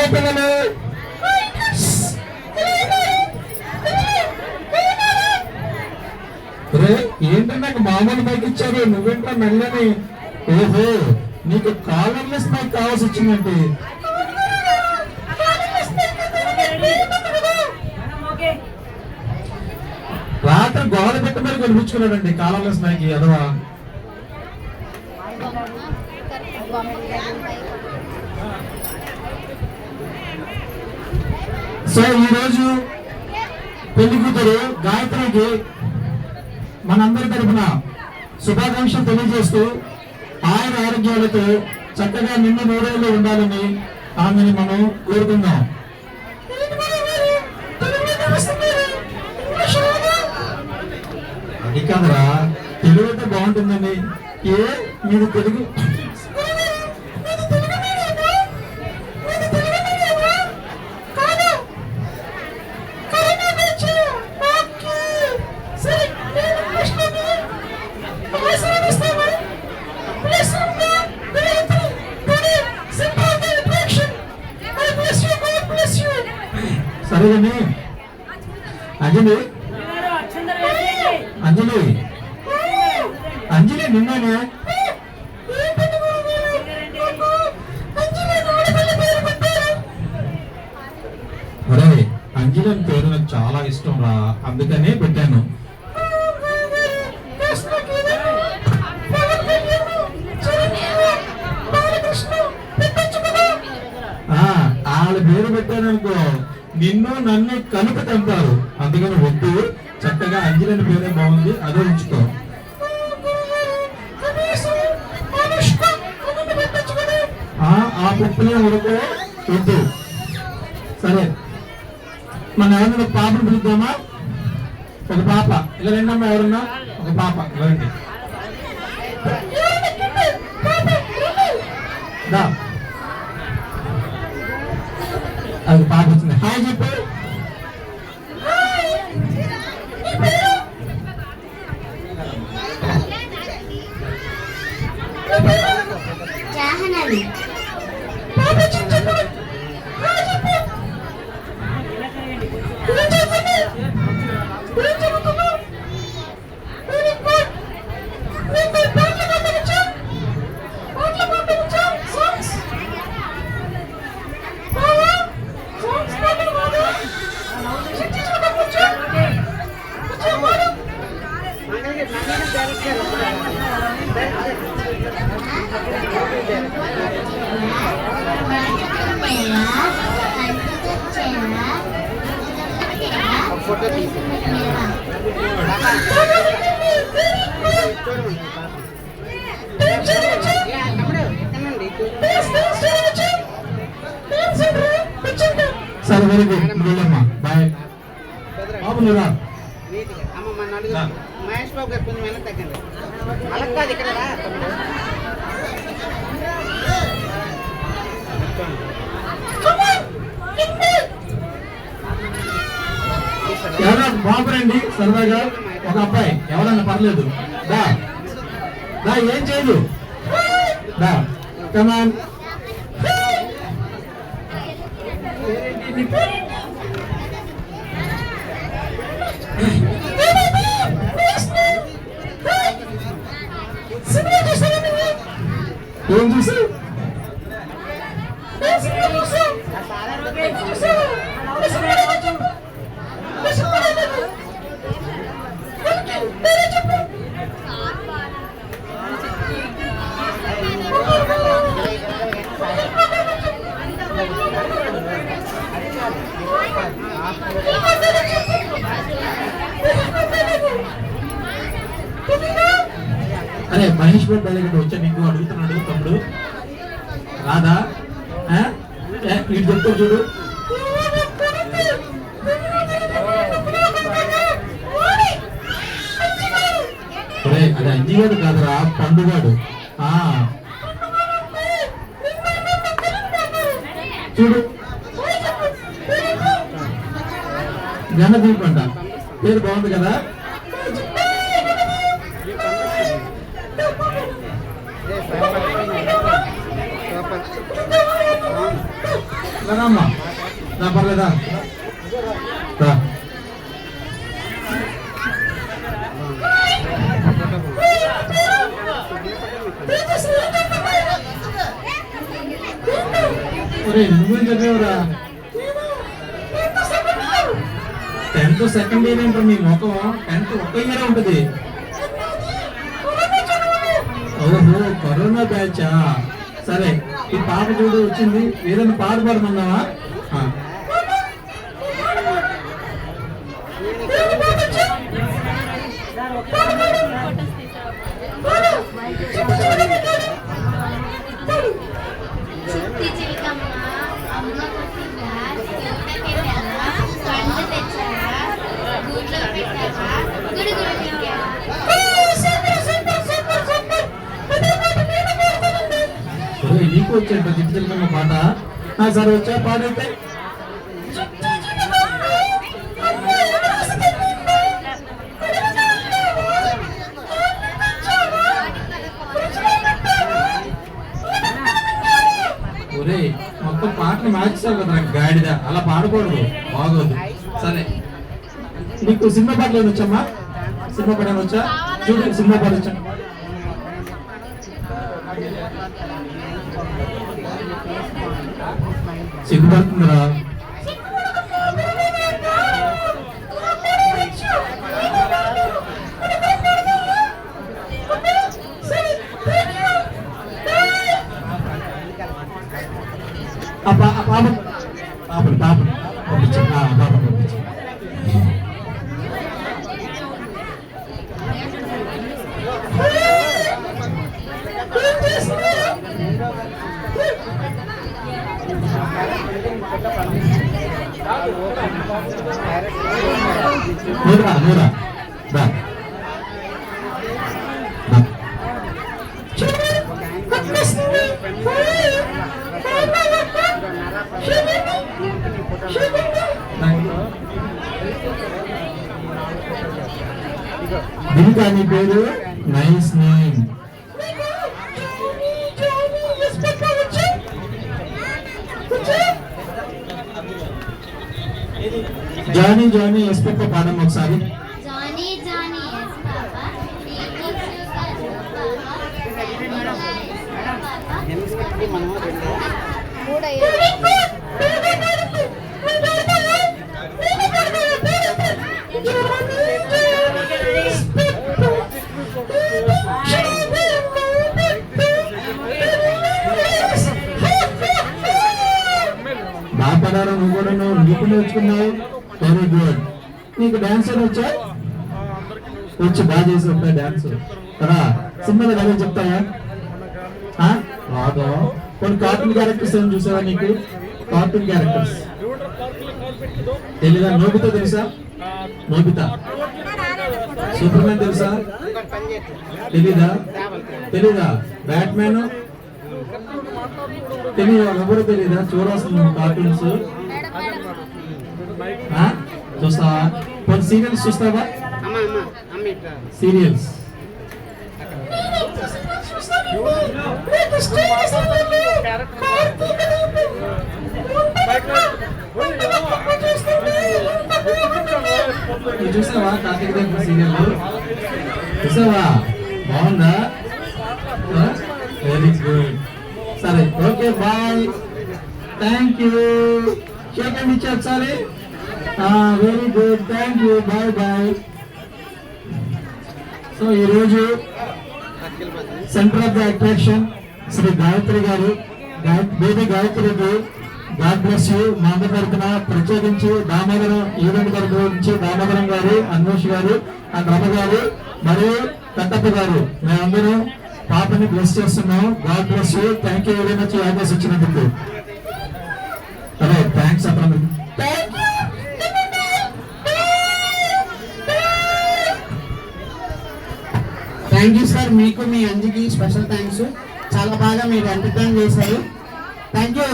Hi పిల్లలు. ఏంటో నాకు మామూలు మైక్ ఇచ్చారు, నువ్వేంటో మెల్లని. ఓహో, నీకు కాలర్లెస్ మైక్ కావాల్సి వచ్చిందండి. రాత్రి గోడ పెట్టి మరి కొనిపించుకున్నాడండి కాలర్లెస్ మైక్ అదవా. సో ఈరోజు పెళ్లి కూతురు గాయత్రికి మనందరి తరఫున శుభాకాంక్షలు తెలియజేస్తూ ఆయన ఆరోగ్యాలతో చక్కగా నిన్న నూరేళ్ళు ఉండాలని ఆమెను మనం కోరుకుందాం. అది కాదురా, తెలుగు అయితే బాగుంటుందండి. మీరు తెలుగు సరేగాని. అంజలి అంజలి అంజలి నిన్ననే అరే అంజలి అని పేరు నాకు చాలా ఇష్టం రా, అందుకనే పెట్టాను. వాళ్ళ పేరు పెట్టాననుకో నిన్ను నన్ను కనుక తెంపారు, అందుకని వద్దు. చక్కగా అంజలి అని పేరే బాగుంది, అదే ఉంచుకో. ఆ పప్పులే ఉడకో వద్దు. సరే, మన ఎవరన్నా పాపను పిలుద్దామా? ఒక పాప ఇలా రండమ్మా, ఎవరన్నా ఒక పాప ఇలా రండి. అది పాప వచ్చింది. హాయ్ చెప్పు. फोटो సరే very good bye. బాబురా Mahesh Babu గారు కొంచెం వెనక తగ్గండి. అలా కాదు ఇక్కడ ఎవరైనా బాబురండి సరదాగా. ఒక అబ్బాయి ఎవరన్నా పర్లేదు. దా దా, ఏం చేయదు. దా కమాన్. ఏం చూసి అరే మహేష్ బాబు దగ్గర వచ్చా నీకు అడుగుతున్నాడు తమ్ముడు రాదా? వీడు చెప్తా చూడు. అది అంజిగాడు కాదురా, పండుగాడు. చూడు గణదీప్ అంట, పేరు బాగుంది కదా. రామ్మా, నా పర్లేదా రా. ఒరేయ్, నువ్వేం చదివావురా? 10th సెకండ్ ఇయర్ ఏంటో మీ ముఖం? 10th ఒక్క ఇయర్ ఉంటుంది. ఓహో, కరోనా బ్యాచా? సరే, ఈ పాప చూడు వచ్చింది. ఏదైనా పాట పాడుతున్నావా? చిట్టి చిలకమ్మ అమ్మ పుట్టిందా ఎవరికెళ్ళావా పండు తెచ్చావా గూట్లో పెట్టావా గుడుగుడు తింటావా నీకు వచ్చేట చిట్టుకెళ్ళిన పాట? సరే, వచ్చా పాడైతే. ఒరే, మొత్తం పాటలు మార్చేసావు కదా గాడిద, అలా పాడకూడదు, బాగోదు. సరే, నీకు సినిమా పాటలు ఏమి వచ్చమ్మా? సినిమా పాట వచ్చా? చూడు, సినిమా పాట వచ్చా? సిగ్గుపడుతుందిరా. పాపని పంపించు. పాపని పంపించు. నూరా రా. దీనికా నీ పేరు? Nice name. జానీ జానీ ఎస్పెక్క పాడమ్మ ఒకసారి. జానీ జానీ ఎస్ పాపా ఎందుకంటే మనము బాగా పడారా? నువ్వు కూడా నీకు నేర్చుకున్నావు. Very good. నీకు డాన్స్ అని వచ్చా? వచ్చి బాగా చేసి ఉంటాయి డాన్స్ కదా. సినిమాలో కదా చెప్తాయా? రాదా? కొన్ని కార్టూన్ క్యారెక్టర్స్ ఏమి చూసావా? నీకు కార్టూన్ క్యారెక్టర్స్ తెలీదా? నోబితా తెలుసా? నోబితా. సూపర్ మ్యాన్ తెలుసా? తెలీదా? తెలీదా? బ్యాట్ మ్యాన్ తెలీదా? ఎవరు తెలీదా? చూడాల్సిన కార్టూన్స్ చూస్తావా? కొన్ని సీరియల్స్ చూస్తావా? సీరియల్స్ చూసావా? కార్తీక దీపం సీరియల్ చూసావా? బాగుందా? Very good. సరే, okay, bye. Thank you. Shake ఇచ్చా ఒకసారి. Very good, thank you, bye bye. So ఈరోజు centre of the attraction Shri Gayatri గారు, బేబీ గాయత్రికి గాడ్ బ్లెస్ యూ. మా అందరి తరఫున ప్రత్యేకించి దామోదరం ఈవెంట్ తరఫు నుంచి దామోదరం గారు, అన్వేష్ గారు, అండ్ రమ గారు మరియు కట్టప్ప గారు మేమందరం పాపని బ్లెస్ చేస్తున్నాం. God bless you. Thank you very much. అవకాశం ఇచ్చినందుకు. అరే, థ్యాంక్స్ అప్పుడు. Thank you sir. మీకు మీ అంజికి స్పెషల్ థ్యాంక్స్. చాలా బాగా మీరు ఎంటర్టైన్ చేశారు. Thank you.